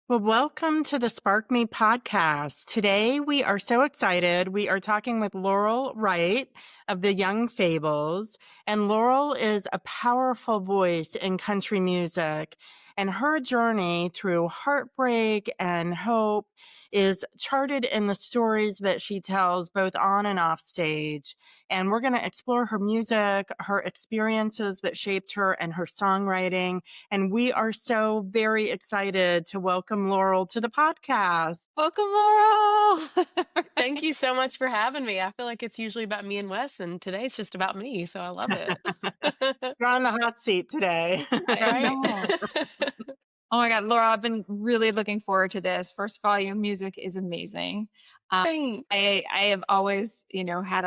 Well, welcome to the Spark Me podcast. Today, we are so excited. We are talking with Laurel Wright of the Young Fables. And Laurel is a powerful voice in country music. And her journey through heartbreak and hope is charted in the stories that she tells both on and off stage. And we're going to explore her music, her experiences that shaped her, and her songwriting. And we are so very excited to welcome Laurel to the podcast. Welcome, Laurel. Thank you so much for having me. I feel like it's usually about me and Wes, and today it's just about me, so I love it. You're on the hot seat today. I Right? know. Oh my God, Laurel, I've been really looking forward to this. First of all, your music is amazing. Thanks. I have always, had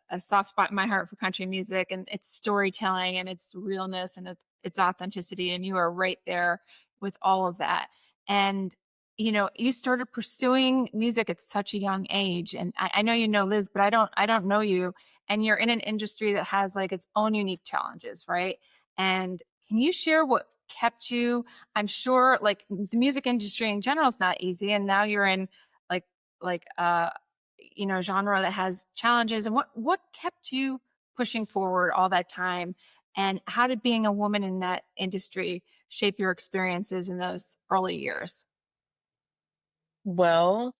a soft spot in my heart for country music and its storytelling and its realness and its authenticity. And you are right there with all of that. And, you started pursuing music at such a young age. And I know you know Liz, but I don't know you. And you're in an industry that has like its own unique challenges, right? And can you share what kept you? I'm sure like the music industry in general is not easy. And now you're in like like genre that has challenges, and what kept you pushing forward all that time, and how did being a woman in that industry shape your experiences in those early years? Well,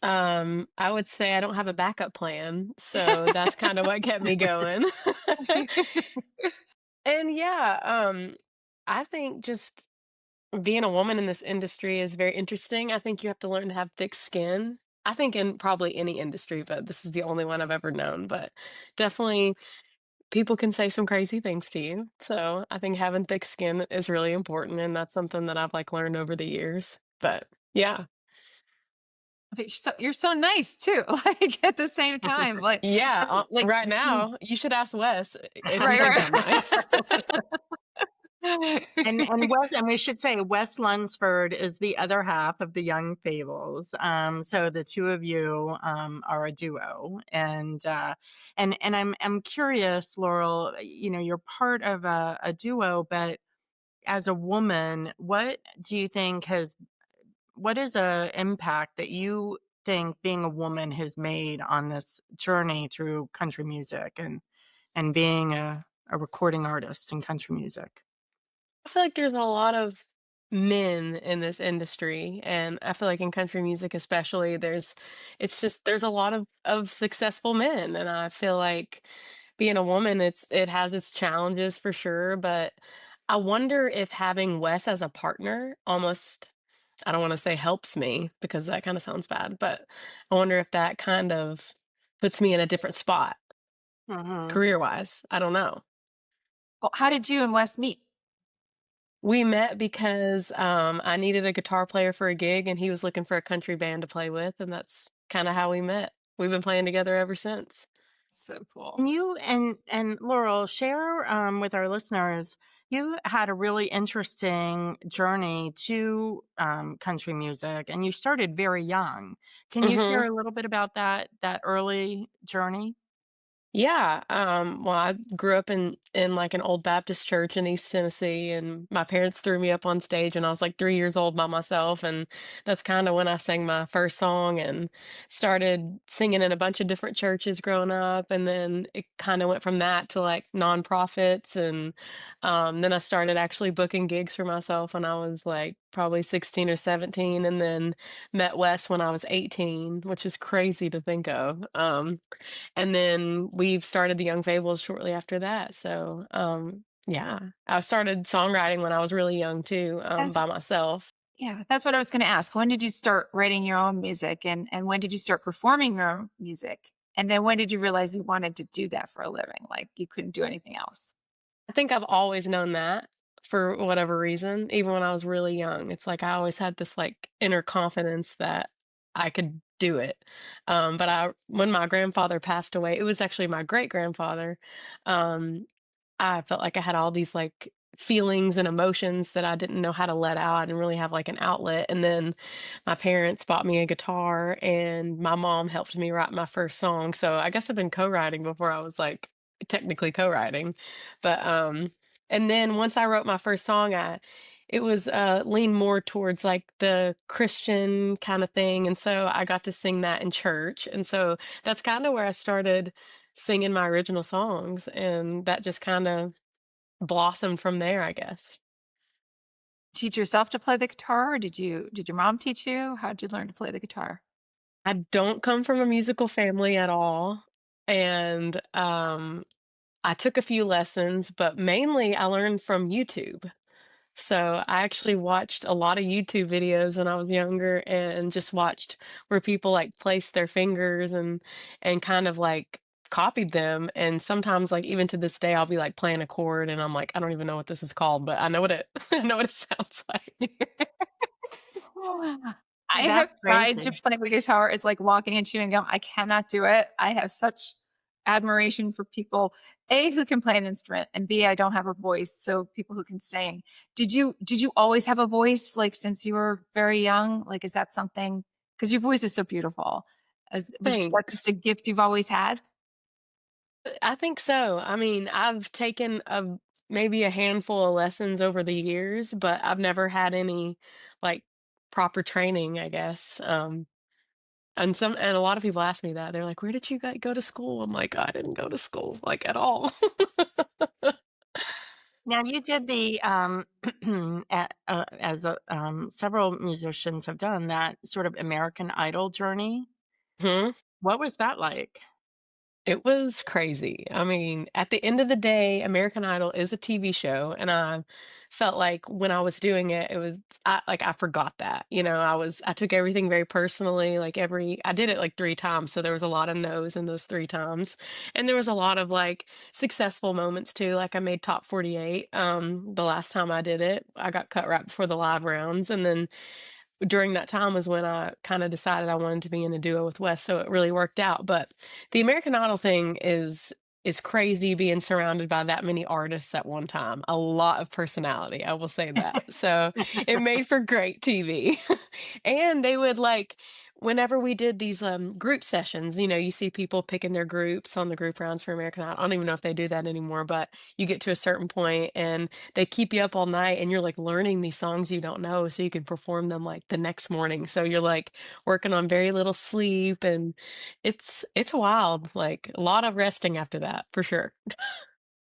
I would say I don't have a backup plan, so that's kind of what kept me going. And yeah, I think just being a woman in this industry is very interesting. I think you have to learn to have thick skin. I think in probably any industry, but this is the only one I've ever known. But definitely people can say some crazy things to you. So I think having thick skin is really important, and that's something that I've like learned over the years. But yeah. But you're so nice too, like at the same time, Yeah, like right now, you should ask Wes if he thinks I'm right, nice. And we should say Wes Lunsford is the other half of the Young Fables. So the two of you are a duo, and I'm curious, Laurel. You're part of a duo, but as a woman, what do you think what is a impact that you think being a woman has made on this journey through country music and being a recording artist in country music? I feel like there's a lot of men in this industry, and I feel like in country music especially, there's a lot of successful men, and I feel like being a woman, it has its challenges for sure, but I wonder if having Wes as a partner almost, I don't want to say helps me because that kind of sounds bad, but I wonder if that kind of puts me in a different spot Hmm. career wise. I don't know. well, how did you and Wes meet? We met because, I needed a guitar player for a gig, and he was looking for a country band to play with, and that's kinda how we met. We've been playing together ever since. So cool. Can you and Laurel share with our listeners? You had a really interesting journey to country music, and you started very young. Can you share Mhm. a little bit about that early journey? Yeah, well, I grew up in, like, an old Baptist church in East Tennessee, and my parents threw me up on stage when I was, like, 3 years old by myself, and that's kinda when I sang my first song and started singing in a bunch of different churches growing up, and then it kinda went from that to, like, nonprofits, and, then I started actually booking gigs for myself when I was, like, probably 16 or 17, and then met Wes when I was 18, which is crazy to think of, and then we've started the Young Fables shortly after that. So, yeah, I started songwriting when I was really young too, That's by myself. Yeah, that's what I was going to ask. When did you start writing your own music, and when did you start performing your own music? And then when did you realize you wanted to do that for a living? Like you couldn't do anything else? I think I've always known that for whatever reason, even when I was really young. It's like I always had this like inner confidence that I could do it. But when my grandfather passed away, it was actually my great grandfather. Um, I felt like I had all these, like, feelings and emotions that I didn't know how to let out. I didn't really have, like, an outlet, and then my parents bought me a guitar, and my mom helped me write my first song, so I guess I've been co-writing before I was, like, technically co-writing, but, and then once I wrote my first song, it was leaned more towards like the Christian kind of thing, and so I got to sing that in church, and so that's kind of where I started singing my original songs, and that just kind of blossomed from there, I guess. Teach yourself to play the guitar, or did your mom teach you? How did you learn to play the guitar? I don't come from a musical family at all, and I took a few lessons, but mainly I learned from YouTube. So I actually watched a lot of YouTube videos when I was younger and just watched where people like placed their fingers and kind of like copied them. And sometimes like even to this day I'll be like playing a chord and I'm like, I don't even know what this is called, but I know what it I know what it sounds like. I That's have tried to crazy. play the guitar. It's like walking and chewing gum. I cannot do it. I have such admiration for people, A, who can play an instrument, and B, I don't have a voice, so people who can sing. Did you always have a voice, like, since you were very young? Like, is that something? Because your voice is so beautiful. Was that just a Thanks. gift you've always had? I think so. I mean, I've taken maybe a handful of lessons over the years, but I've never had any like proper training, I guess. And a lot of people ask me that. They're like, "Where did you go to school?" I'm like, "I didn't go to school like at all." Now you did the as several musicians have done that sort of American Idol journey. Mhm. What was that like? It was crazy. I mean, at the end of the day, American Idol is a TV show, and I felt like when I was doing it, it was I forgot that. I took everything very personally. Like I did it like 3 times, so there was a lot of no's in those 3 times, and there was a lot of like successful moments too. Like I made top 48. The last time I did it, I got cut right before the live rounds, and then during that time was when I kind of decided I wanted to be in a duo with Wes, so it really worked out. But the American Idol thing is crazy being surrounded by that many artists at one time. A lot of personality, I will say that. So it made for great TV. And they would like whenever we did these group sessions, you see people picking their groups on the group rounds for American Idol. I don't even know if they do that anymore, but you get to a certain point and they keep you up all night and you're like learning these songs you don't know so you can perform them like the next morning. So you're like working on very little sleep and it's wild. Like a lot of resting after that for sure.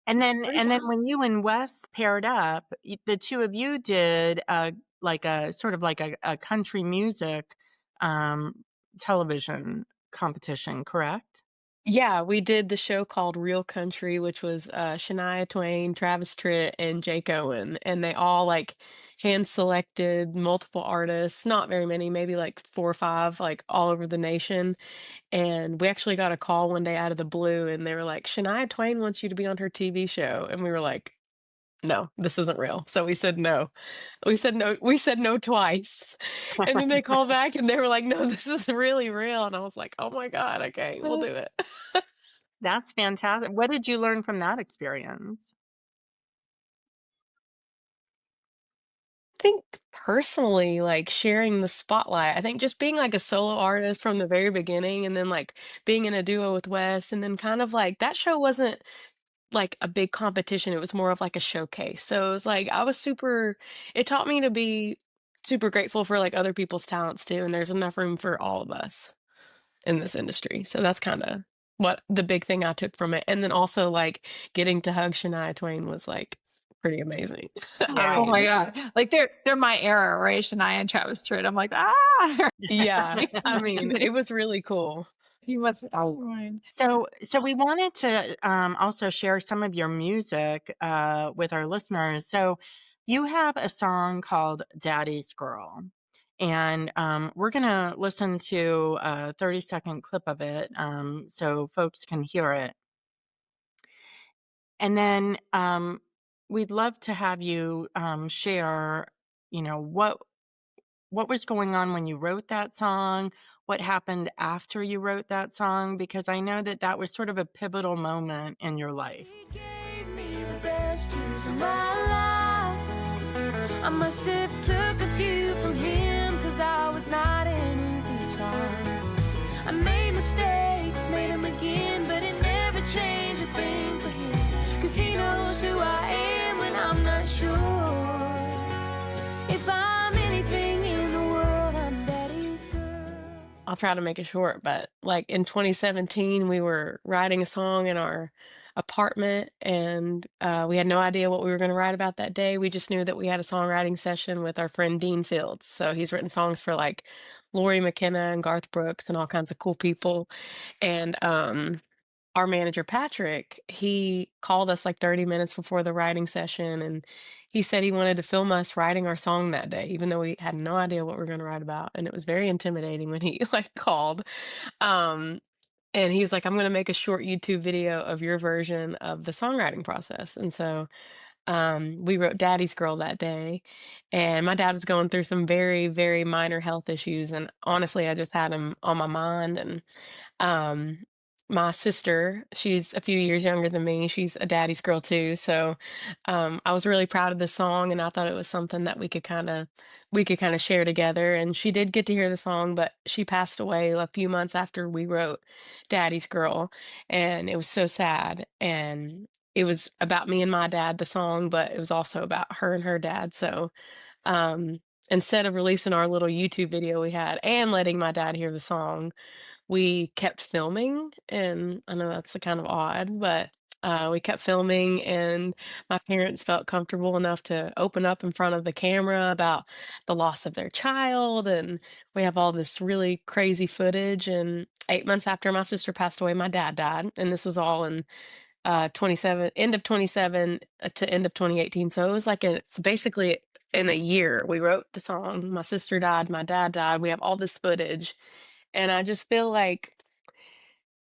And then What is and then when you and Wes paired up, the two of you did like a sort of like a country music um, television competition, correct? Yeah, we did the show called Real Country, which was Shania Twain, Travis Tritt, and Jake Owen, and they all like hand selected multiple artists, not very many, maybe like 4 or 5, like all over the nation. And we actually got a call one day out of the blue, and they were like, "Shania Twain wants you to be on her TV show," and we were like, "No, this isn't real." So we said no. We said no. We said no twice, and then they called back, and they were like, "No, this is really real." And I was like, "Oh my god, okay, we'll do it." That's fantastic. What did you learn from that experience? Think personally, like sharing the spotlight. I think just being like a solo artist from the very beginning and then like being in a duo with Wes and then kind of like that show wasn't like a big competition. It was more of like a showcase. So it was like I was super it taught me to be super grateful for like other people's talents too. And there's enough room for all of us in this industry. So that's kind of what the big thing I took from it. And then also like getting to hug Shania Twain was like pretty amazing. I Yeah. Oh my mean, god. Like, they're my era, right? Shania and Travis Tritt. I'm like, "Ah!" yeah, It's I mean, amazing. it was really cool. You must oh, mine. So we wanted to also share some of your music with our listeners. So you have a song called "Daddy's Girl," and we're gonna listen to a 30-second clip of it so folks can hear it. And then we'd love to have you share, you know, what was going on when you wrote that song, what happened after you wrote that song, because I know that that was sort of a pivotal moment in your life. He gave me the best years of my life. I must have took a few from him, 'cause I was not an easy child. I made mistakes, made them again, but it never changed a thing for him, 'cause he knows who I am when I'm not sure. I'll try to make it short, but like in 2017, we were writing a song in our apartment, and we had no idea what we were going to write about that day. We just knew that we had a songwriting session with our friend Dean Fields. So he's written songs for like Lori McKenna and Garth Brooks and all kinds of cool people. And our manager Patrick, he called us like 30 minutes before the writing session, and he said he wanted to film us writing our song that day, even though we had no idea what we were going to write about. And it was very intimidating when he like called. Um, and he was like, I'm going to make a short YouTube video of your version of the songwriting process. And so we wrote Daddy's Girl that day. And my dad was going through some very, very minor health issues. And honestly, I just had him on my mind. And um, my sister, she's a few years younger than me. She's a daddy's girl too. So I was really proud of the song, and I thought it was something that we could kind of share together. And she did get to hear the song, but she passed away a few months after we wrote Daddy's Girl, and it was so sad. And it was about me and my dad, the song, but it was also about her and her dad. So um, instead of releasing our little YouTube video we had and letting my dad hear the song, we kept filming. And I know that's kind of odd, but we kept filming, and my parents felt comfortable enough to open up in front of the camera about the loss of their child. And we have all this really crazy footage. And 8 months after my sister passed away, my dad died. And this was all in 27, end of 27 to end of 2018. So it was like basically in a year we wrote the song. My sister died, my dad died. We have all this footage, and I just feel like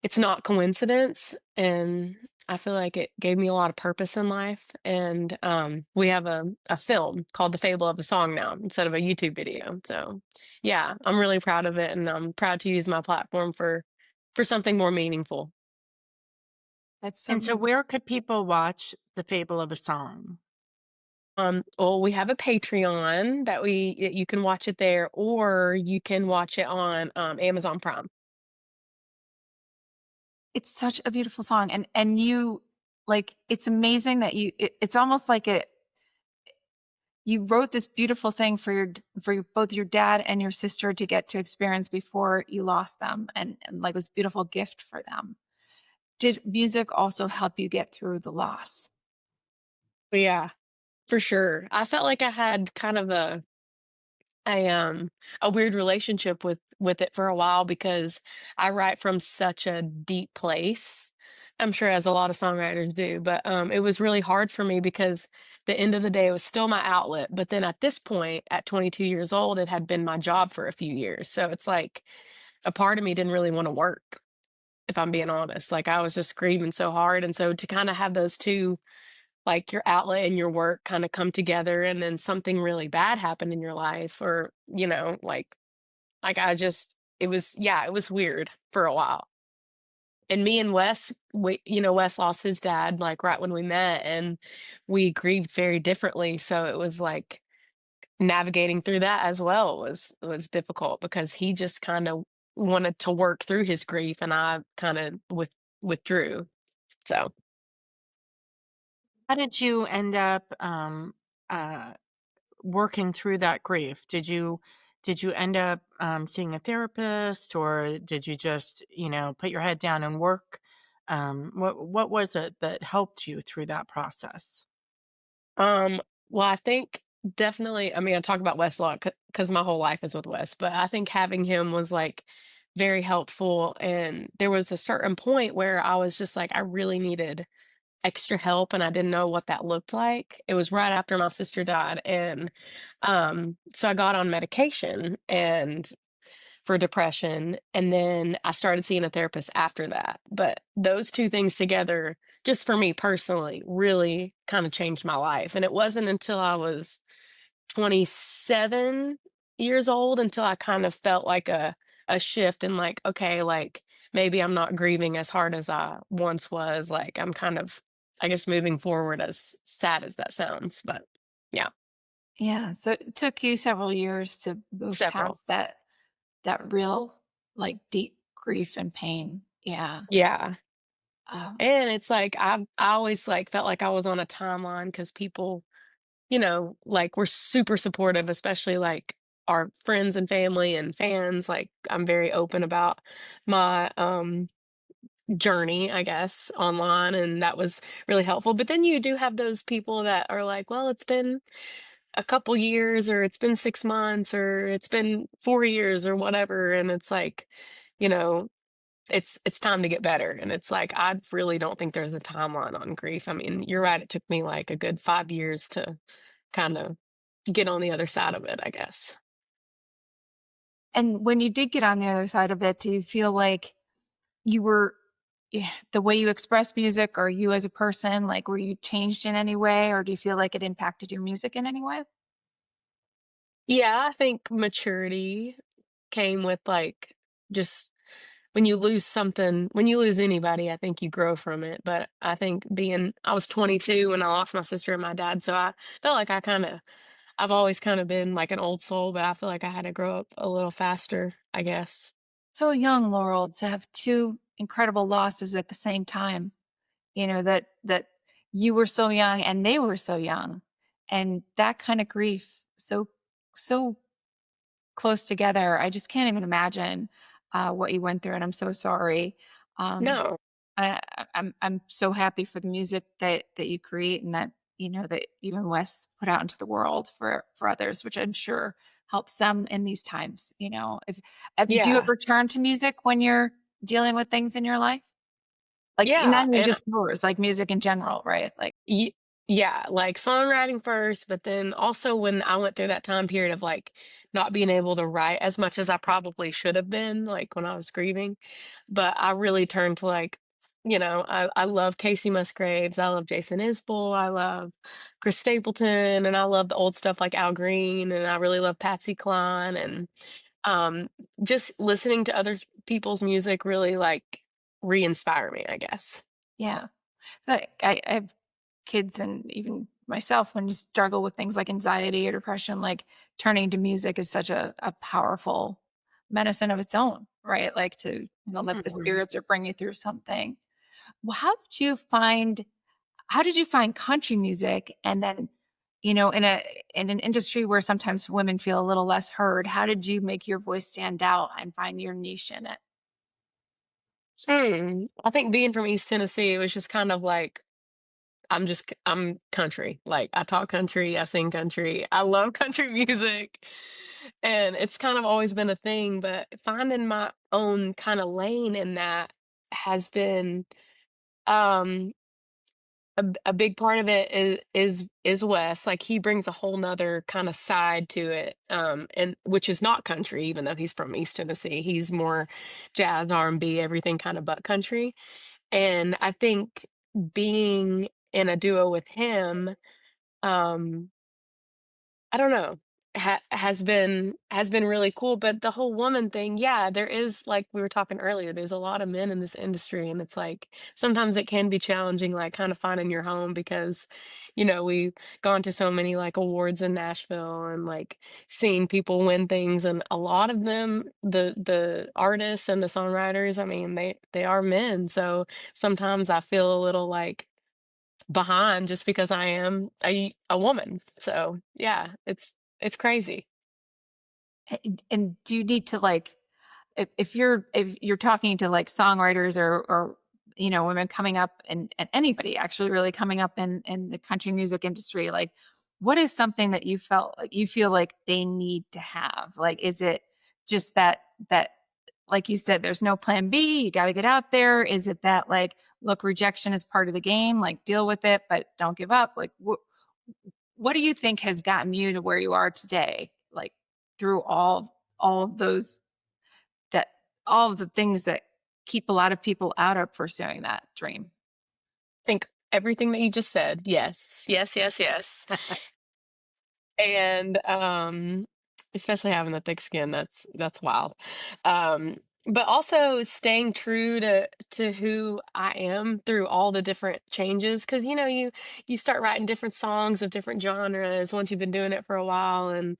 it's not coincidence. And I feel like it gave me a lot of purpose in life. And we have a film called The Fable of a Song now instead of a YouTube video. So yeah, I'm really proud of it, and I'm proud to use my platform for something more meaningful. That's so And so beautiful. where could people watch The Fable of a Song? Well, we have a Patreon that you can watch it there, or you can watch it on Amazon Prime. It's such a beautiful song, and you like it's amazing that it's almost like you wrote this beautiful thing for both your dad and your sister to get to experience before you lost them, and like this beautiful gift for them. Did music also help you get through the loss? But yeah, for sure. I felt like I had kind of a um a weird relationship with it for a while, because I write from such a deep place. I'm sure as a lot of songwriters do, but it was really hard for me because the end of the day it was still my outlet. But then at this point, at 22 years old, it had been my job for a few years. So it's like a part of me didn't really want to work, if I'm being honest. Like I was just screaming so hard. And so to kind of have those two, like your outlet and your work kind of come together, and then something really bad happened in your life, or like I just it was, yeah, it was weird for a while. And me and Wes, Wes lost his dad like right when we met, and we grieved very differently. So it was like navigating through that as well was difficult, because he just kind of wanted to work through his grief, and I kind of withdrew. So How did you end up uh, working through that grief? Did you end up seeing a therapist, or did you just put your head down and work? What was it that helped you through that process? Um, well, I think definitely, I mean, I talk about Wes a lot because my whole life is with Wes, but I think having him was like very helpful. And there was a certain point where I was just like, I really needed extra help, and I didn't know what that looked like. It was right after my sister died. And so I got on medication and for depression, and then I started seeing a therapist after that. But those two things together, just for me personally, really kind of changed my life. And it wasn't until I was 27 years old until I kind of felt like a shift, and like, okay, like maybe I'm not grieving as hard as I once was. Like I'm kind of, I guess, moving forward, as sad as that sounds. But yeah, Yeah, so it took you several years to move several. past that real like deep grief and pain. Yeah. Yeah. Um, And it's like I always like felt like I was on a timeline, because people, like were super supportive, especially like our friends and family and fans. Like, I'm very open about my journey, I guess, online, and that was really helpful. But then you do have those people that are like, well, it's been a couple years, or it's been 6 months, or it's been 4 years, or whatever. And it's like, you know, it's time to get better. And it's like, I really don't think there's a timeline on grief. I mean, you're right. It took me like a good 5 years to kind of get on the other side of it, I guess. And when you did get on the other side of it, do you feel like you were the way you express music, or you as a person, like, were you changed in any way, or do you feel like it impacted your music in any way? Yeah, I think maturity came with like just when you lose anybody, I think you grow from it. But I think I was 22 when I lost my sister and my dad. So I felt like I've always kind of been like an old soul, but I feel like I had to grow up a little faster, I guess. So young, Laurel, to have two incredible losses at the same time, that you were so young and they were so young, and that kind of grief, so close together. I just can't even imagine what you went through, and I'm so sorry. Um, No, I'm so happy for the music that you create, and that that you and Wes put out into the world for others, which I'm sure helps them in these times. If do you yeah, ever turn to music when you're dealing with things in your life? Like, not yeah. even And just yours, like music in general, right? Like, Yeah, like songwriting first, but then also when I went through that time period of like not being able to write as much as I probably should have been, like when I was grieving, but I really turned to like, I love Casey Musgraves, I love Jason Isbell, I love Chris Stapleton, and I love the old stuff like Al Green, and I really love Patsy Cline, and um, just listening to people's music really like re-inspire me, I guess. yeah. Like, I have kids, and even myself, when you struggle with things like anxiety or depression, like, turning to music is such a powerful medicine of its own, right? Like, to lift the Mhm. spirits or bring you through something. Well, how did you find country music? And then, in an industry where sometimes women feel a little less heard, how did you make your voice stand out and find your niche in it? I think being from East Tennessee, it was just kind of like I'm country. Like I talk country, I sing country. I love country music. And it's kind of always been a thing, but finding my own kind of lane in that has been um a big part of it is Wes. Like he brings a whole nother kind of side to it. And which is not country, even though he's from East Tennessee. He's more jazz, R&B, everything kind of but country. And I think being in a duo with him, um, I don't know, has been really cool. But the whole woman thing, yeah, there is like we were talking earlier, there's a lot of men in this industry, and it's like sometimes it can be challenging, like kind of finding your home because, we've gone to so many like awards in Nashville and like seeing people win things, and a lot of them, the artists and the songwriters, I mean, they are men, so sometimes I feel a little like behind just because I am a woman. So, yeah, it's crazy. And do you need to, like, if you're talking to like songwriters, or women coming up, and anybody actually really coming up in the country music industry, like, what is something that you feel like they need to have? Like, is it just that like you said, there's no plan B, you got to get out there? Is it that, like, look, rejection is part of the game, like, deal with it but don't give up? Like, what do you think has gotten you to where you are today, like, through all of those, that all of the things that keep a lot of people out of pursuing that dream? I think everything that you just said. Yes. Yes, yes, yes. And, especially having the thick skin, that's wild. Um, but also staying true to who I am through all the different changes, because you start writing different songs of different genres once you've been doing it for a while, and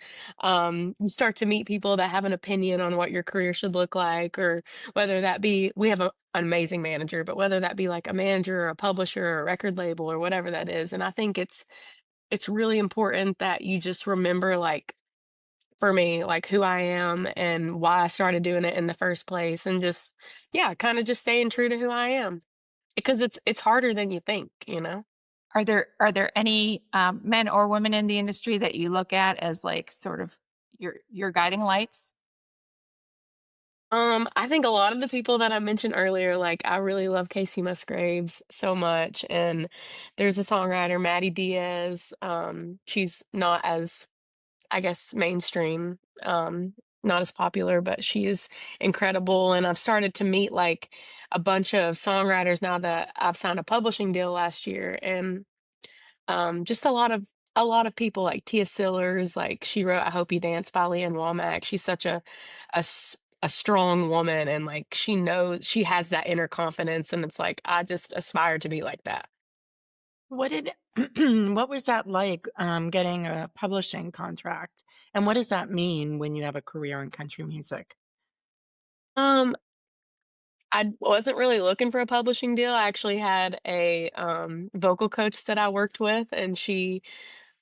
you start to meet people that have an opinion on what your career should look like, or whether that be we have an amazing manager, but whether that be like a manager or a publisher or a record label or whatever that is. And I think it's really important that you just remember, like, for me, like who I am and why I started doing it in the first place, and just yeah, kind of just staying true to who I am because it's harder than you think, you know. Are there any men or women in the industry that you look at as like sort of your guiding lights? I think a lot of the people that I mentioned earlier, like I really love Casey Musgraves so much, and there's a songwriter, Maddie Diaz. She's not as, I guess, mainstream, not as popular, but she is incredible. And I've started to meet like a bunch of songwriters now that I've signed a publishing deal last year, and just a lot of people like Tia Sillers, like she wrote "I Hope You Dance" by Leanne Womack. She's such a strong woman, and like she knows she has that inner confidence, and it's like I just aspire to be like that. What did what was that like, getting a publishing contract? And what does that mean when you have a career in country music? Um, I wasn't really looking for a publishing deal. I actually had a vocal coach that I worked with, and she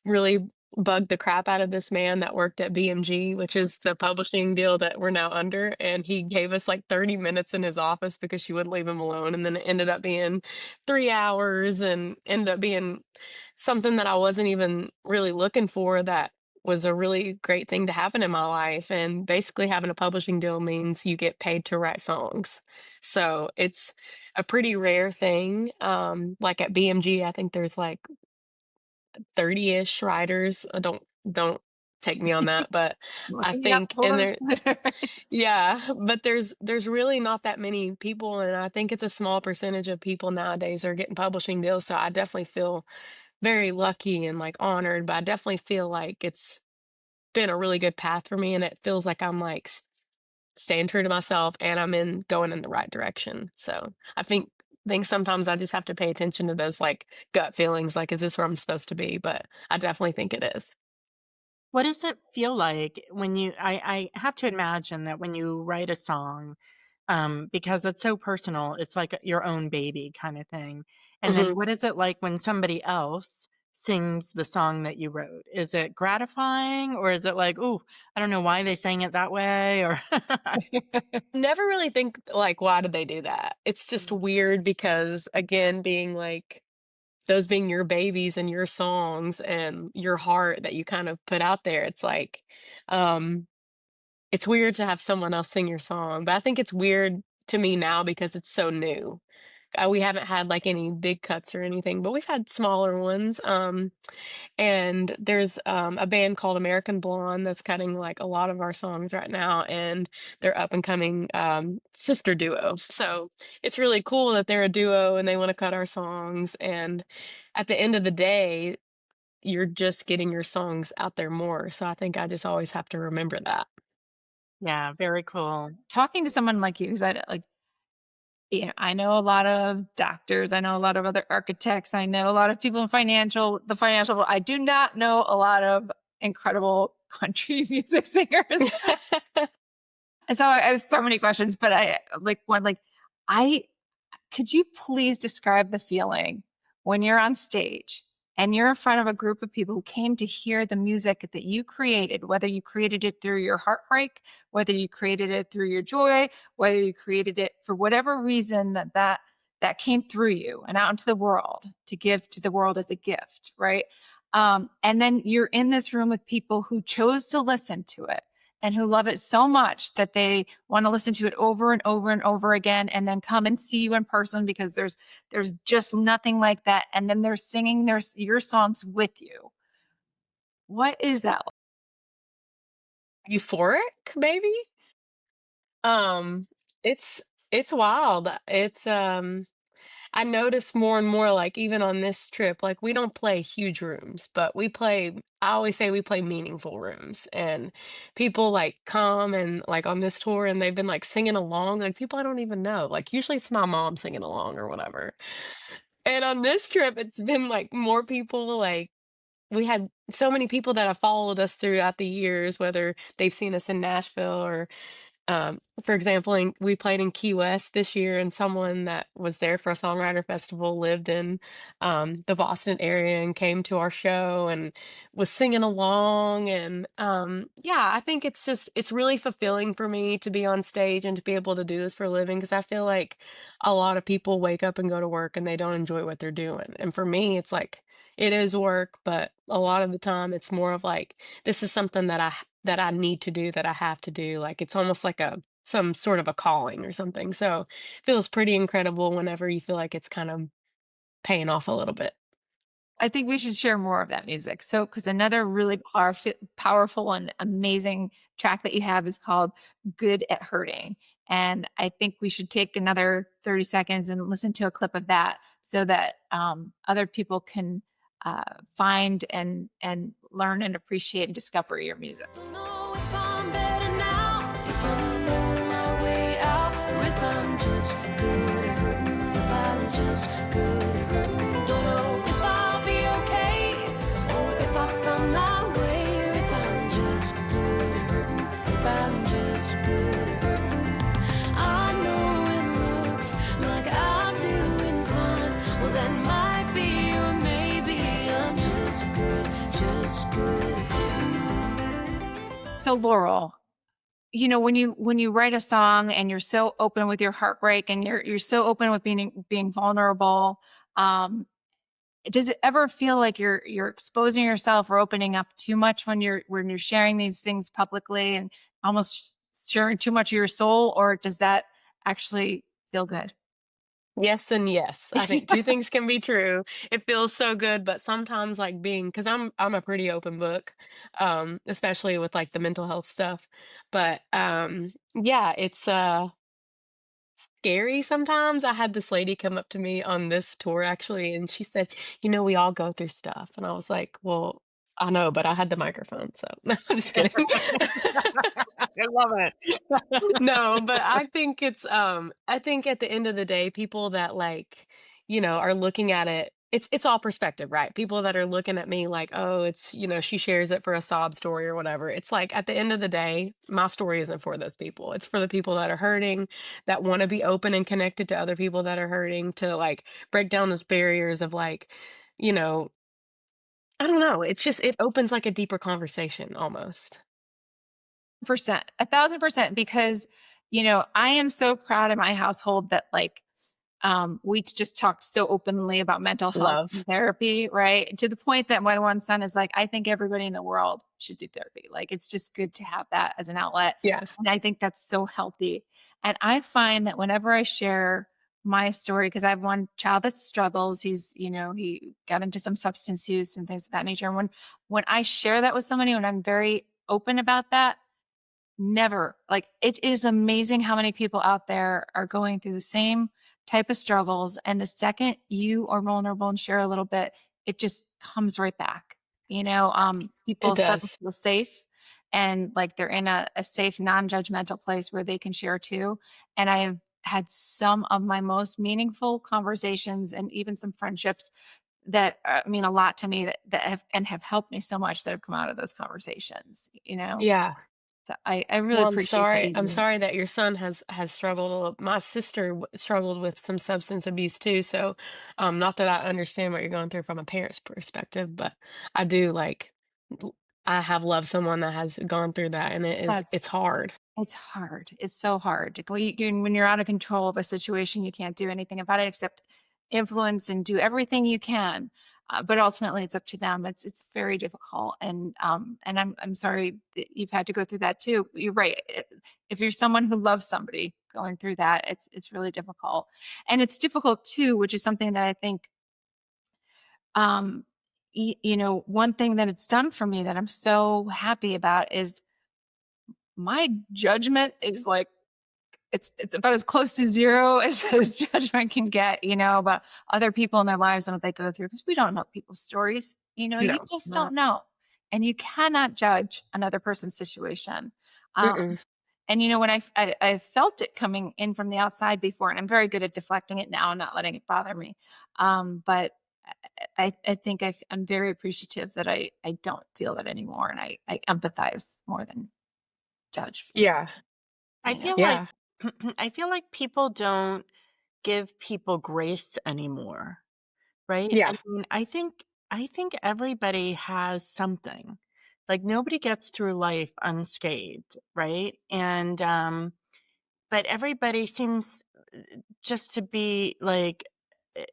really bugged the crap out of this man that worked at BMG, which is the publishing deal that we're now under. And he gave us like 30 minutes in his office because she wouldn't leave him alone. And then it ended up being 3 hours and ended up being something that I wasn't even really looking for that was a really great thing to happen in my life. And basically, having a publishing deal means you get paid to write songs. So it's a pretty rare thing. Like at BMG, I think there's like 30-ish writers. Don't take me on that, but I Looking it up, think hold and on. there yeah, but there's really not that many people, and I think it's a small percentage of people nowadays are getting publishing deals, so I definitely feel very lucky and like honored, but I definitely feel like it's been a really good path for me, and it feels like I'm like staying true to myself and I'm in going in the right direction. So I think sometimes I just have to pay attention to those like gut feelings, like, is this where I'm supposed to be? But I definitely think it is. What does it feel like when I have to imagine that when you write a song, because it's so personal, it's like your own baby kind of thing. And then Mhm. what is it like when somebody else sings the song that you wrote? Is it gratifying or is it like, "Ooh, I don't know why they sang it that way," or Never really think like, why did they do that? It's just Mm. weird because again, being like those being your babies and your songs and your heart that you kind of put out there, it's like, um, it's weird to have someone else sing your song, but I think it's weird to me now because it's so new. We haven't had like any big cuts or anything, but we've had smaller ones. And there's a band called American Blonde that's cutting like a lot of our songs right now, and they're up and coming sister duo. So it's really cool that they're a duo and they want to cut our songs. And at the end of the day, you're just getting your songs out there more. So I think I just always have to remember that. Yeah, very cool. Talking to someone like you, because I know a lot of doctors, I know a lot of other architects, I know a lot of people in the financial. I do not know a lot of incredible country music singers. And so I have so many questions, but I could you please describe the feeling when you're on stage and you're in front of a group of people who came to hear the music that you created, whether you created it through your heartbreak, whether you created it through your joy, whether you created it for whatever reason that came through you and out into the world to give to the world as a gift, right? And then you're in this room with people who chose to listen to it and who love it so much that they want to listen to it over and over and over again and then come and see you in person because there's just nothing like that, and then they're singing your songs with you. What is that like? Euphoric, maybe? Um, it's it's wild. I notice more and more, like, even on this trip, like, we don't play huge rooms, but I always say we play meaningful rooms, and people, like, come and, like, on this tour, and they've been, like, singing along, like, people I don't even know, like, usually it's my mom singing along or whatever, and on this trip, it's been, like, more people, like we had so many people that have followed us throughout the years, whether they've seen us in Nashville or For example, we played in Key West this year, and someone that was there for a songwriter festival lived in the Boston area and came to our show and was singing along. And yeah, I think it's really fulfilling for me to be on stage and to be able to do this for a living because I feel like a lot of people wake up and go to work and they don't enjoy what they're doing. And for me, it's like it is work, but a lot of the time it's more of like this is something that I need to do, that I have to do. Like it's almost like some sort of a calling or something. So it feels pretty incredible whenever you feel like it's kind of paying off a little bit. I think we should share more of that music. So, because another really powerful and amazing track that you have is called Good at Hurting. And I think we should take another 30 seconds and listen to a clip of that so that other people can find and learn and appreciate and discover your music. Don't know if I'm better now, if I'm on my way out, or if I'm just good at hurting, if I'm just good at hurting. Don't know if I'll be okay, or if I found my way, or if I'm just good at hurting, if I'm just good at hurting. I know it looks like I'm doing fine, well that might be, or maybe I'm just good at hurting. So, Laurel, when you write a song and you're so open with your heartbreak and you're so open with being vulnerable, does it ever feel like you're exposing yourself or opening up too much when you're sharing these things publicly and almost sharing too much of your soul, or does that actually feel good? Yes and yes. I think two things can be true. It feels so good, but sometimes like being because I'm a pretty open book, especially with like the mental health stuff. But yeah, it's scary sometimes. I had this lady come up to me on this tour actually, and she said, we all go through stuff. And I was like, well, I know, but I had the microphone, so no, I'm just kidding. I love it. No, but I think at the end of the day, people that like, are looking at it's all perspective, right? People that are looking at me like, oh, she shares it for a sob story or whatever. It's like at the end of the day, my story isn't for those people. It's for the people that are hurting, that want to be open and connected to other people that are hurting, to like break down those barriers of like, you know, I don't know. It opens like a deeper conversation almost. Percent, 1,000%, because I am so proud of my household that like we just talked so openly about mental health and Love. therapy, right? To the point that my one son is like, I think everybody in the world should do therapy. Like, it's just good to have that as an outlet. Yeah. And I think that's so healthy. And I find that whenever I share my story, because I have one child that struggles, he got into some substance use and things of that nature. And when I share that with somebody, when I'm very open about that, never, like, it is amazing how many people out there are going through the same type of struggles. And the second you are vulnerable and share a little bit, it just comes right back. It People suddenly does. feel safe and like they're in a safe, non-judgmental place where they can share too. And I have had some of my most meaningful conversations and even some friendships that mean a lot to me that have helped me so much that have come out of those conversations. Yeah. So I really Well, I'm appreciate that sorry. you I'm do. sorry that your son has struggled. My sister struggled with some substance abuse too. So, not that I understand what you're going through from a parent's perspective, but I do like l- I have loved someone that has gone through that, and That's it's hard. It's hard. It's so hard. When you're out of control of a situation, you can't do anything about it except influence and do everything you can. But ultimately, it's up to them. It's very difficult, and I'm sorry that you've had to go through that too. You're right. If you're someone who loves somebody going through that, it's really difficult, and it's difficult too, which is something that I think um, one thing that it's done for me that I'm so happy about is my judgment is like it's about as close to zero as judgment can get, about other people in their lives and what they go through because we don't know people's stories. You No, just don't not. know. And you cannot judge another person's situation. Mm-mm. And when I felt it coming in from the outside before, and I'm very good at deflecting it now and not letting it bother me. But I think I'm very appreciative that I don't feel that anymore, and I empathize more than judge for sure. Yeah. I you know? feel like Yeah. I feel like people don't give people grace anymore, right? I Yeah. mean, I think everybody has something. Like nobody gets through life unscathed, right? And but everybody seems just to be like eh,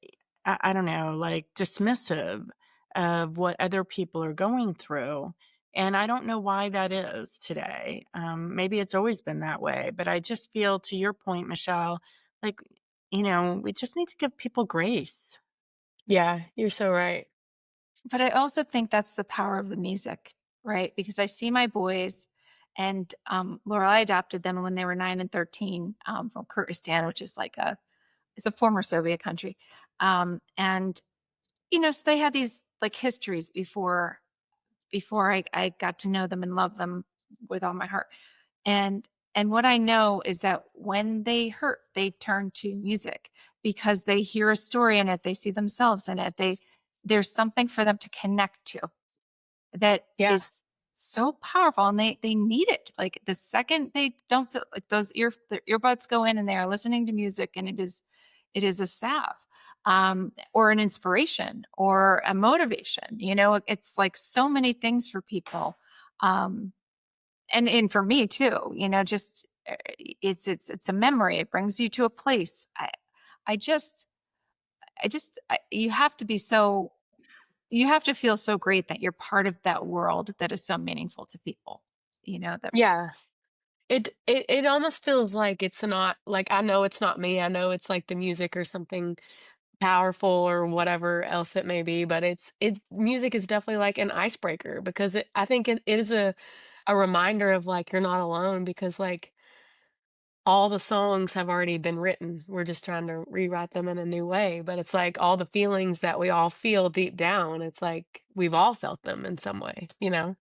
I don't know, like dismissive of what other people are going through. And I don't know why that is today. Maybe it's always been that way, but I just feel, to your point, Michelle, like, we just need to give people grace. Yeah. You're so right. But I also think that's the power of the music, right? Because I see my boys, and Laurel, I adopted them when they were 9 and 13 from Kyrgyzstan, which is like it's a former Soviet country. And, so they had these like histories before I got to know them and love them with all my heart. And what I know is that when they hurt, they turn to music because they hear a story in it, they see themselves in it. There's something for them to connect to that Yeah. is so powerful, and they need it. Like the second they don't feel like the earbuds go in and they are listening to music, and it is a salve, or an inspiration or a motivation. It's like so many things for people. Um, and for me too, just it's a memory. It brings you to a place. I just you have to feel so great that you're part of that world that is so meaningful to people. That Yeah. It almost feels like it's not like I know it's not me. I know it's like the music or something powerful or whatever else it may be, but it music is definitely like an icebreaker because I think it is a reminder of like you're not alone because like all the songs have already been written. We're just trying to rewrite them in a new way, but it's like all the feelings that we all feel deep down, it's like we've all felt them in some way, you know?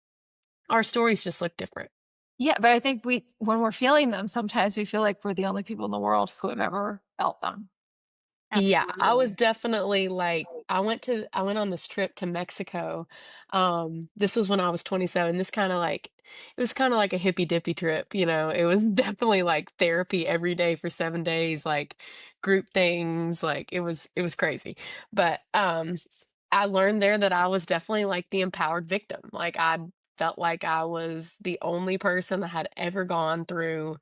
Our stories just look different. Yeah, but I think when we're feeling them, sometimes we feel like we're the only people in the world who have ever felt them. Yeah, I Absolutely. was definitely like I went on this trip to Mexico. This was when I was 27. It was kind of like a hippy dippy trip, you know. It was definitely like therapy every day for 7 days, like group things, like it was crazy. But I learned there that I was definitely like the empowered victim. Like I felt like I was the only person that had ever gone through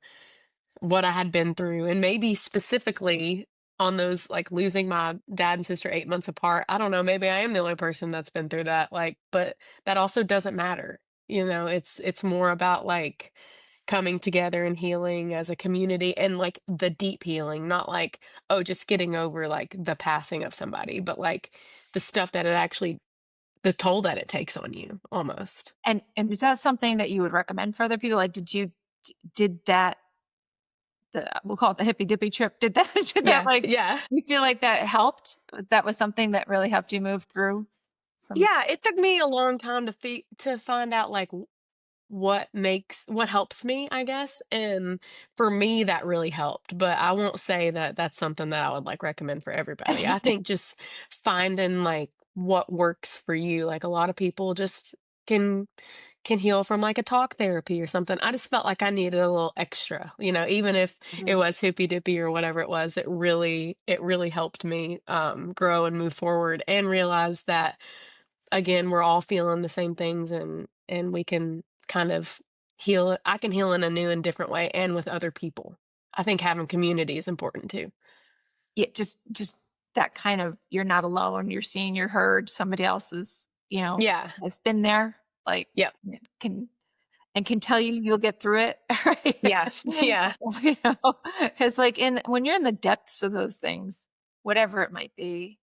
what I had been through, and maybe specifically on those like losing my dad and sister 8 months apart. I don't know, maybe I am the only person that's been through that, like, but that also doesn't matter. You know, it's more about like coming together and healing as a community and like the deep healing, not like, oh, just getting over like the passing of somebody, but like the stuff that it actually the toll that it takes on you almost. And is that something that you would recommend for other people? Like, did that, we'll call it the hippy dippy trip? Did that did that Yeah, like yeah. you feel like that helped? That was something that really helped you move through some. Yeah, it took me a long time to find out like what helps me, I guess, and for me, that really helped, but I won't say that that's something that I would, like, recommend for everybody. I think just finding, like, what works for you, like, a lot of people just can can heal from, like, a talk therapy or something. I just felt like I needed a little extra, you know, even if it Mhm. was hippy dippy or whatever it was, it really helped me, grow and move forward and realize that again, we're all feeling the same things and we can kind of heal it. I can heal in a new and different way and with other people. I think having community is important too. Yeah, just that kind of, you're not alone. You're seen, you're heard. Somebody else Yeah. has been there. Like, Yep. can and can tell you you'll get through it, right? Yeah. Yeah. It's like when you're in the depths of those things, whatever it might be,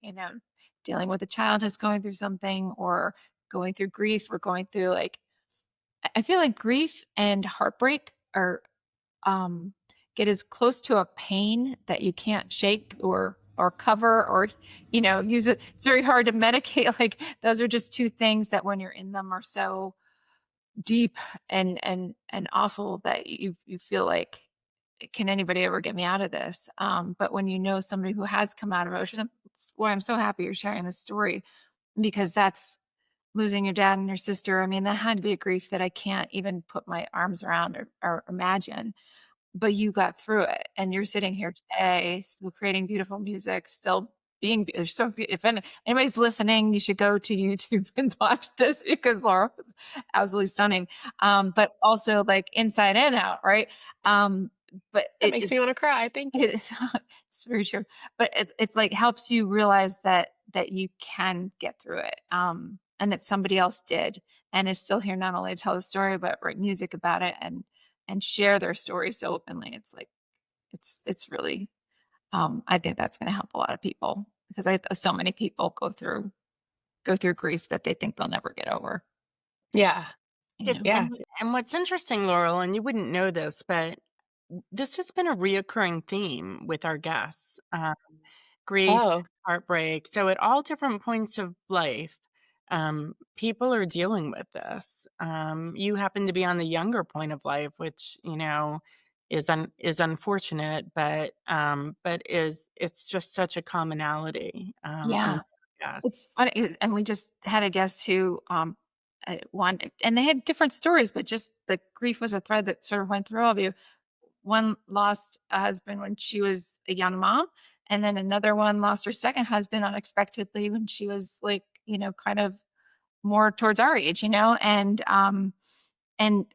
dealing with a child who's going through something, or going through grief, or going through like, I feel like grief and heartbreak are um get as close to a pain that you can't shake or cover, or use it. It's very hard to medicate. Like those are just two things that when you're in them are so deep and awful that you feel like, can anybody ever get me out of this? But when you know somebody who has come out of it, which is why I'm so happy you're sharing this story, because that's losing your dad and your sister. I mean, that had to be a grief that I can't even put my arms around or imagine. but you got through it, and you're sitting here today, still creating beautiful music, still being so. If anybody's listening, you should go to YouTube and watch this because Laura was absolutely stunning. But also like inside and out, right? But That makes me want to cry. Thank you. it's very true. But it's like helps you realize that you can get through it, and that somebody else did, and is still here not only to tell the story but write music about it and share their story so openly. It's like it's really I think that's going to help a lot of people because so many people go through grief that they think they'll never get over. Yeah. You know? Yeah. And what's interesting, Laurel, and you wouldn't know this, but this has been a reoccurring theme with our guests. Grief, Oh, heartbreak. So at all different points of life, people are dealing with this. You happen to be on the younger point of life, which is unfortunate, but it's just such a commonality. Yeah. Yes. It's funny, and we just had a guest who one, and they had different stories, but just the grief was a thread that sort of went through all of you. One lost a husband when she was a young mom, and then another one lost her second husband unexpectedly when she was like, kind of more towards our age, and and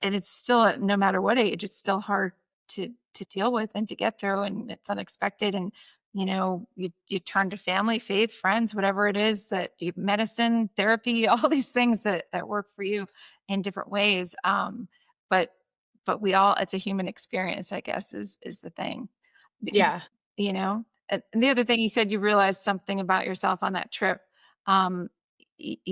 it's still, no matter what age, it's still hard to deal with and to get through, and it's unexpected. And you turn to family, faith, friends, whatever it is that medicine, therapy, all these things that work for you in different ways. But we all, it's a human experience, I guess, is the thing. yeah. And the other thing, you said you realized something about yourself on that trip. um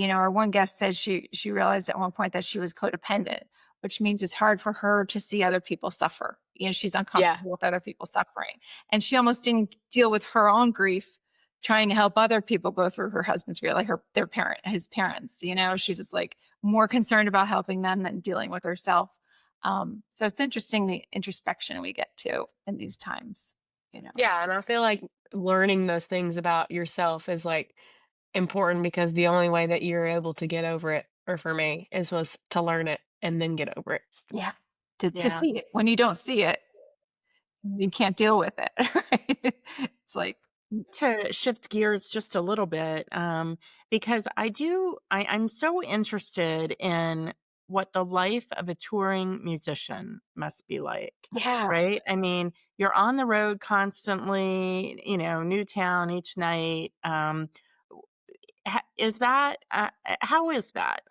our one guest said she realized at one point that she was codependent, which means it's hard for her to see other people suffer. She's Yeah. uncomfortable with other people suffering, and she almost didn't deal with her own grief trying to help other people go through her husband's grief, like his parents. She was like more concerned about helping them than dealing with herself. So it's interesting, the introspection we get to in these times. Yeah. And I feel like learning those things about yourself is like important because the only way that you're able to get over it, or for me, was to learn it and then get over it. Yeah. To Yeah. see it. When you don't see it, you can't deal with it. Right? It's like, To shift gears just a little bit, because I'm so interested in what the life of a touring musician must be like, yeah. right? I mean, you're on the road constantly, new town each night. Is that how is that?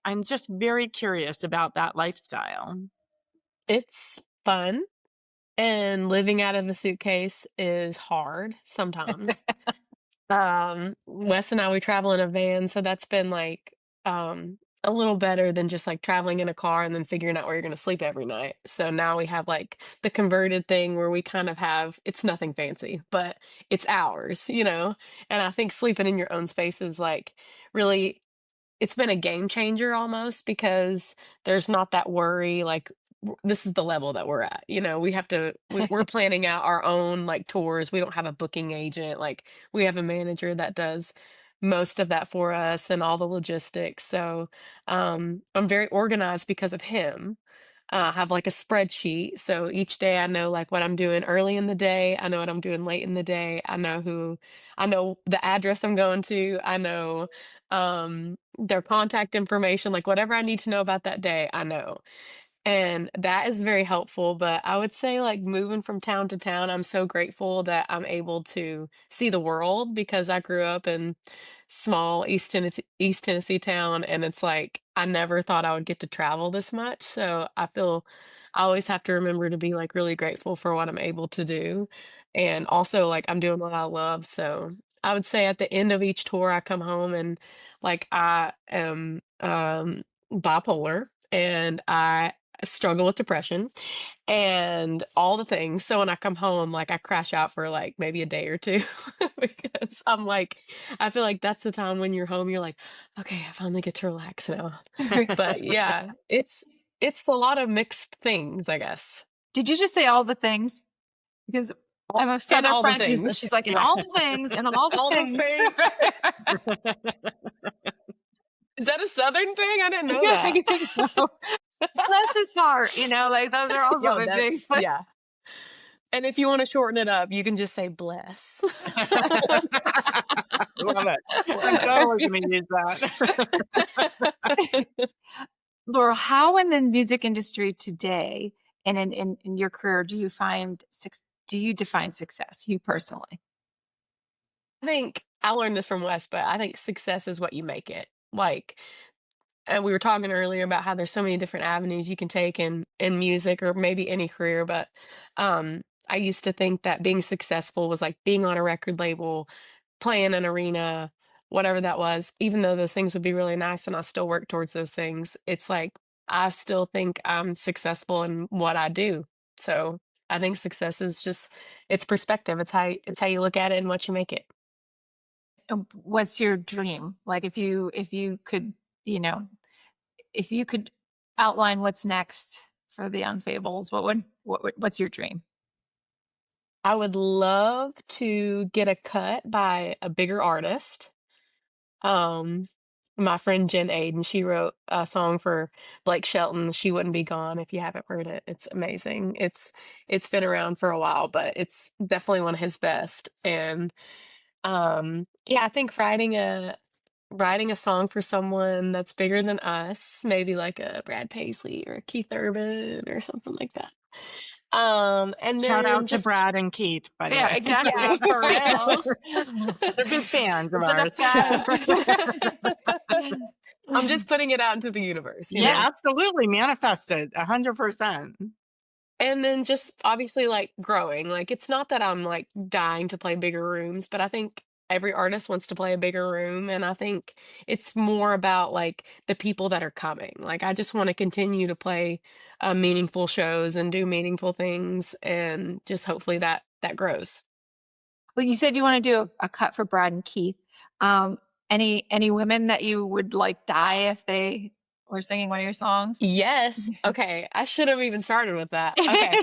I'm just very curious about that lifestyle. It's fun, and living out of a suitcase is hard sometimes. Wes and I, we travel in a van, so that's been like a little better than just like traveling in a car and then figuring out where you're going to sleep every night. So now we have like the converted thing where we kind of have, it's nothing fancy, but it's ours. And I think sleeping in your own space is like really, it's been a game changer almost because there's not that worry like this is the level that we're at. We have to we're planning out our own like tours. We don't have a booking agent. Like we have a manager that does most of that for us and all the logistics. So I'm very organized because of him. I have like a spreadsheet. So each day I know like what I'm doing early in the day. I know what I'm doing late in the day. I know the address I'm going to. I know their contact information, like whatever I need to know about that day, I know. And that is very helpful, but I would say, like, moving from town to town, I'm so grateful that I'm able to see the world because I grew up in small East Tennessee town, and it's like I never thought I would get to travel this much. So I feel I always have to remember to be like really grateful for what I'm able to do. And also like I'm doing what I love. So I would say at the end of each tour I come home and like I am bipolar and I struggle with depression and all the things. So when I come home, like I crash out for like maybe a day or two because I'm like, I feel like that's the time when you're home, you're like, okay, I finally get to relax now. But yeah, it's a lot of mixed things, I guess. Did you just say all the things? Because I have a And Southern all the friend things. she's like, in all the things and all the All the things. Is that a Southern thing? I didn't know Yeah, I that. think so. Bless his heart, like those are also Yo, the things. that's yeah. And if you want to shorten it up, you can just say bless. Love it. I'm totally going to use that. Laurel, how in the music industry today and in your career do you define success, you personally? I think I learned this from Wes, but I think success is what you make it. Like, and we were talking earlier about how there's so many different avenues you can take in music or maybe any career, but I used to think that being successful was like being on a record label, playing an arena, whatever that was. Even though those things would be really nice and I still work towards those things, it's like I still think I'm successful in what I do. So I think success is just it's perspective. It's how you look at it and what you make it. What's your dream? Like if you could, you know, if you could outline what's next for the Young Fables, what's your dream? I would love to get a cut by a bigger artist. Um, my friend Jen Aiden, she wrote a song for Blake Shelton, "She Wouldn't Be Gone." If you haven't heard it, it's amazing. It's been around for a while, but it's definitely one of his best. And yeah, I think writing a song for someone that's bigger than us, maybe like a Brad Paisley or a Keith Urban or something like that. And Shout then out to just Brad and Keith, by the Yeah, way. exactly. yeah, for real. They're big fans of Just enough ours. guys. I'm just putting it out into the universe, you know? Yeah, absolutely. Manifested 100%. And then just obviously like growing. Like it's not that I'm like dying to play bigger rooms, but I think every artist wants to play a bigger room. And I think it's more about like the people that are coming. Like I just want to continue to play meaningful shows and do meaningful things and just hopefully that grows. Well, you said you want to do a cut for Brad and Keith. Any women that you would like die if they were singing one of your songs? Yes. Okay. I should have even started with that. Okay.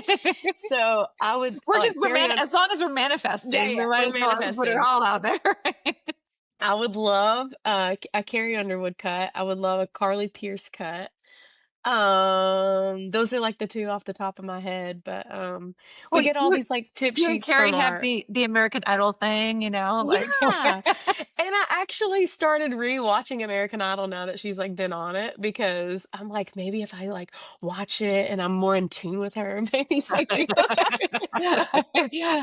So I would We're like, just as long as we're manifesting, Yeah, we might we're as well just put it manifesting. all out there. I would love a Carrie Underwood cut. I would love a Carly Pierce cut. Those are like the two off the top of my head, but we Well, get all these like tip you and sheets Carrie from have our the American Idol thing, like yeah. And I actually started rewatching American Idol now that she's like been on it because I'm like maybe if I like watch it and I'm more in tune with her, maybe something. I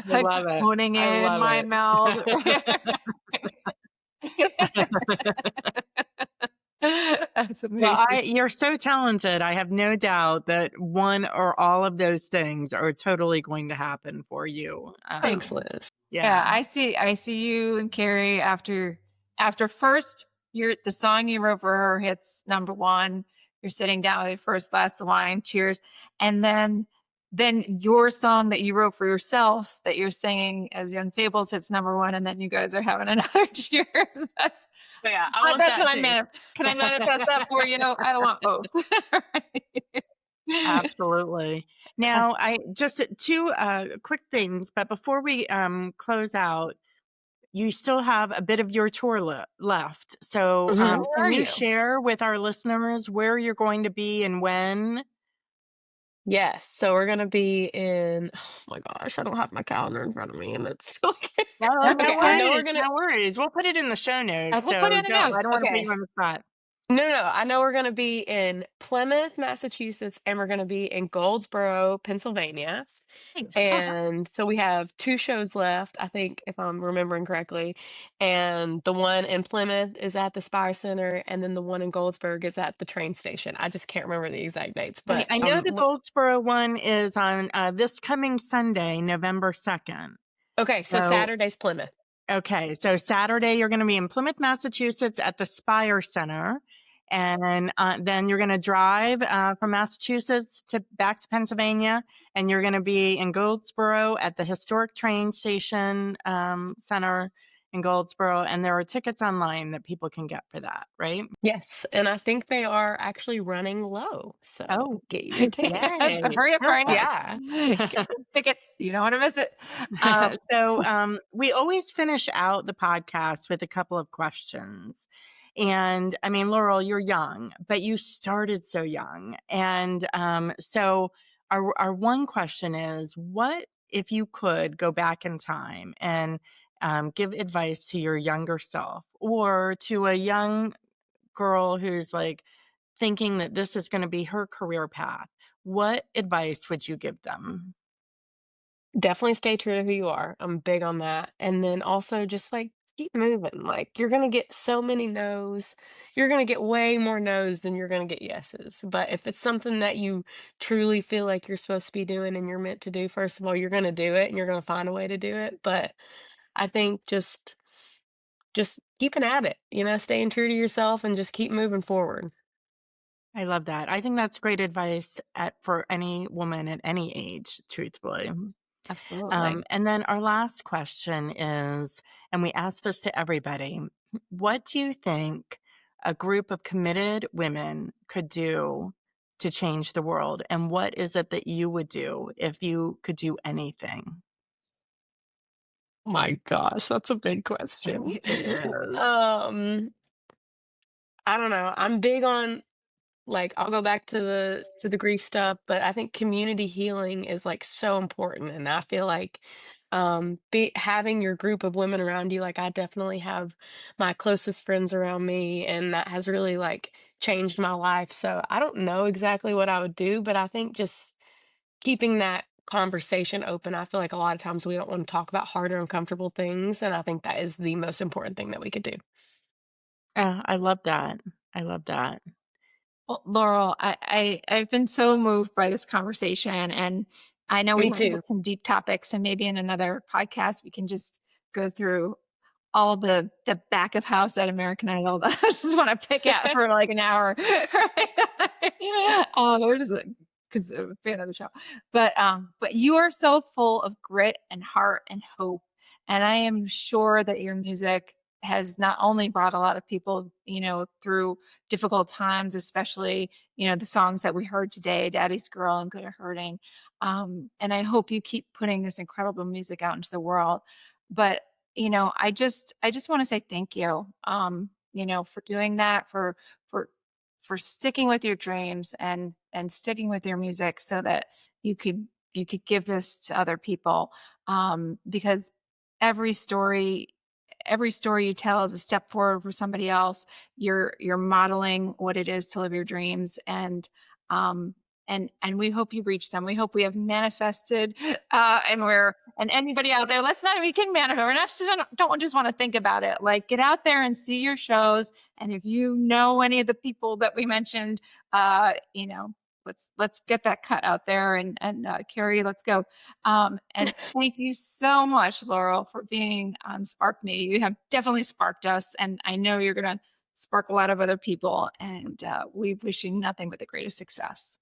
like love it. honing I in love my it. mouth. That's amazing. Well, you're so talented. I have no doubt that one or all of those things are totally going to happen for you. Thanks, Liz. Yeah, Yeah. I see you and Carrie after first the song you wrote for her hits number one. You're sitting down with your first glass of wine, cheers, and then your song that you wrote for yourself that you're singing as Young Fables hits number one, and then you guys are having another cheers. That's Yeah, I want that's that what too. Can I manifest that for you? I want both. Absolutely. Now, I just two quick things, but before we close out, you still have a bit of your tour left. So, Mhm. Where are can you you? share with our listeners where you're going to be and when? Yes, so we're gonna be in oh my gosh, I don't have my calendar in front of me and it's okay. No, Okay, I know we're gonna no worries. We'll put it in the show notes. We'll put it in the notes. I don't want to put okay. you on the spot. No, I know we're gonna be in Plymouth, Massachusetts, and we're gonna be in Goldsboro, Pennsylvania. Thanks. And so we have 2 shows left, I think, if I'm remembering correctly. And the one in Plymouth is at the Spire Center, and then the one in Goldsburg is at the train station. I just can't remember the exact dates, but I know the Goldsboro one is on this coming Sunday, November 2nd. okay, so Saturday's Plymouth. Okay, so Saturday you're going to be in Plymouth, Massachusetts at the Spire Center. And then you're going to drive from Massachusetts back to Pennsylvania, and you're going to be in Goldsboro at the historic train station center in Goldsboro. And there are tickets online that people can get for that, right? Yes, and I think they are actually running low. So get your tickets. Yay. Hurry up right now. Yeah. Get your tickets. You don't want to miss it. So we always finish out the podcast with a couple of questions. And I mean, Laurel, you're young, but you started so young. And so our one question is, what if you could go back in time and give advice to your younger self, or to a young girl who's like thinking that this is going to be her career path? What advice would you give them? Definitely stay true to who you are. I'm big on that. And then also just like keep moving. Like you're going to get so many no's. You're going to get way more no's than you're going to get yeses. But if it's something that you truly feel like you're supposed to be doing and you're meant to do, first of all, you're going to do it and you're going to find a way to do it. But I think just keeping at it, staying true to yourself and just keep moving forward. I love that. I think that's great advice for any woman at any age, truthfully. Absolutely. And then our last question is, and we ask this to everybody, what do you think a group of committed women could do to change the world? And what is it that you would do if you could do anything? My gosh, that's a big question. It is. I don't know. I'm big on like I'll go back to the grief stuff, but I think community healing is like so important. And I feel like be having your group of women around you, like I definitely have my closest friends around me, and that has really like changed my life. So I don't know exactly what I would do, but I think just keeping that conversation open. I feel like a lot of times we don't want to talk about hard or uncomfortable things, and I think that is the most important thing that we could do. I love that. I love that. Well, Laurel, I've been so moved by this conversation, and I know we Me have too. some deep topics, and maybe in another podcast we can just go through all the back of house at American Idol that I just want to pick at for like an hour. Or just because I'm a fan of the show. But you are so full of grit and heart and hope. And I am sure that your music has not only brought a lot of people, through difficult times, especially, the songs that we heard today, Daddy's Girl and Good at Hurting. And I hope you keep putting this incredible music out into the world. But I just want to say thank you, for doing that, for for sticking with your dreams and sticking with your music so that you could give this to other people. Because every story every story you tell is a step forward for somebody else. You're modeling what it is to live your dreams, um and we hope you reach them. We hope we have manifested, and anybody out there, let's not, we can manifest. We're not just, don't just want to think about it. Like, get out there and see your shows. And if you know any of the people that we mentioned, uh, you know, let's get that cut out there, and Carrie, let's go. And thank you so much, Laurel, for being on Spark Me. You have definitely sparked us, and I know you're going to spark a lot of other people. And we wish you nothing but the greatest success.